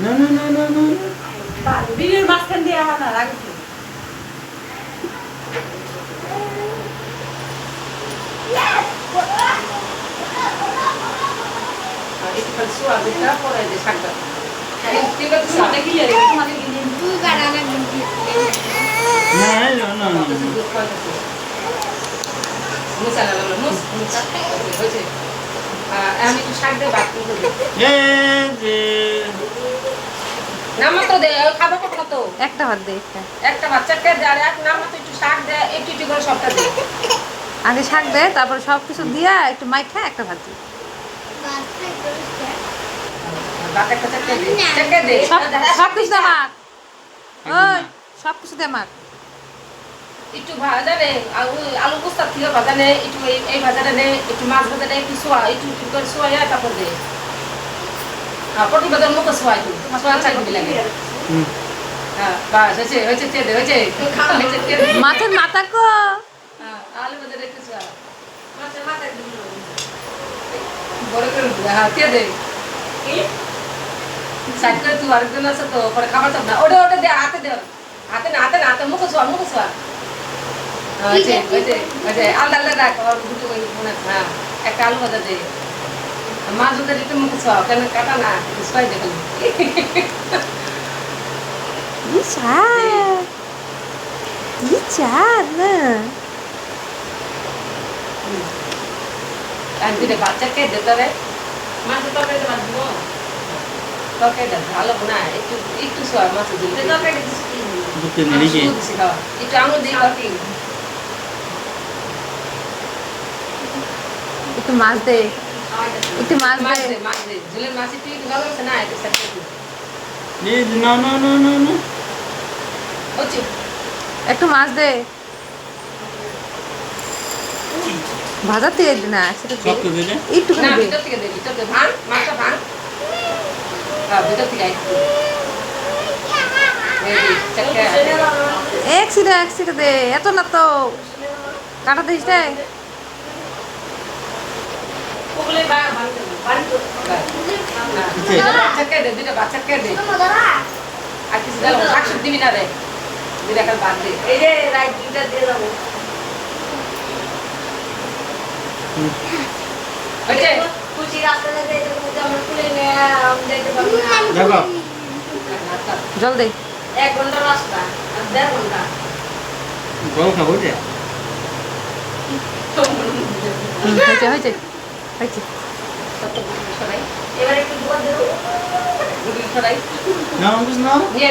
না না না না না বিলের মাঝখান দিয়ে আমার না রাখি itu kan suami berapa orang di sana? Tiba tu sana gila, itu mana gila? না না না না Musa lah, Musa. Okey. আমি একটু শাক দিয়ে ভাত করে দিই। এ যে নামা তো দে, খাবার কত তো? একটা ভাত দে একটা। একটা বাচ্চাকে দে আর এক নামা তো একটু শাক দে, একটু একটু করে সবটা দে। আগে শাক দে, তারপর সব কিছু দিয়া একটু মাইখা একটা ভাত দে। ভাত একটা চারটে দে। চারটে দে। সব কিছু দে মাখ। ওই সব কিছু দে মাখ। একটু ভাজা নে, আলু পোস্তা থেকে ভাজা নে, একটু এই ভাজাটা নে, একটু মাছ ভাজা নে, একটু সোয়া, একটু একটু করে সোয়া তারপর দে। পটল ভাজার মতো সোয়া একটু, সোয়া চাল দিবি লাগে। হ্যাঁ, বাস হয়েছে তে দে, হয়েছে তে দে। মাছের মাথা কো। হ্যাঁ, আলু ভাজা রেখে সোয়া। মাছের মাথা দিবি। বড় করে দিবি, হ্যাঁ তে দে। সাইড করে তুই আরেকজন আছে তো, পরে খাবার চাপ না। ওটা দে, হাতে দে। হাতে মুখে সোয়া। হয়েছে আলাদা রাখ, দুটো মনে হ্যাঁ একটা আলু ভাজা দে। মাছ ভাজা একটু মুখে সোয়া, কেন কাটা না, সোয়াই দে খালি। ইচ্ছা না। আর দুটো বাচ্চাকে দিতে হবে। মাছের তরকারিতে ভাত দিব। তরকারিটা ভালো না, একটু সোয়া মাছের দিলে। তরকারি বুঝতে নেই একটু আঙুল দিয়ে খাওয়াতি। একটু মাছ দে। একটু মাছ মাছ দে। দে, মাছ দে। ঝোলের মাছ একটু একটু ভালো আছে না, একটু সাথে একটু। এ না না না না না হচ্ছে একটু মাছ দে। ভাজা দিয়ে দে না, সেটা দে। সব তো দে একটু না, দে। ভিতর থেকে দে, ভিতর থেকে ভাঙ, মাছটা ভাঙ। হ্যাঁ, ভিতর থেকে একটু। এই যে, চারটে এক সিটা দে, এত না তো। কাটা দিস দে। বাচ্চাকে দে, দুইটা বাচ্চাকে দে। আর কিছু দিলাম, শাকসবজি দিবি না রে। দুইটা খালি ভাত দে। এই যে রাইট দুইটা দিয়ে যাবো। হয়েছে? দেখো জল দে। 1 ঘন্টা রাস্তা, আর 1.5 ঘন্টা। জল খাবো যে হয়েছে হয়েছে হয়েছে। এবার একটু দুধ দেবো। দুধ ছড়াই। না বুঝ না নিয়ে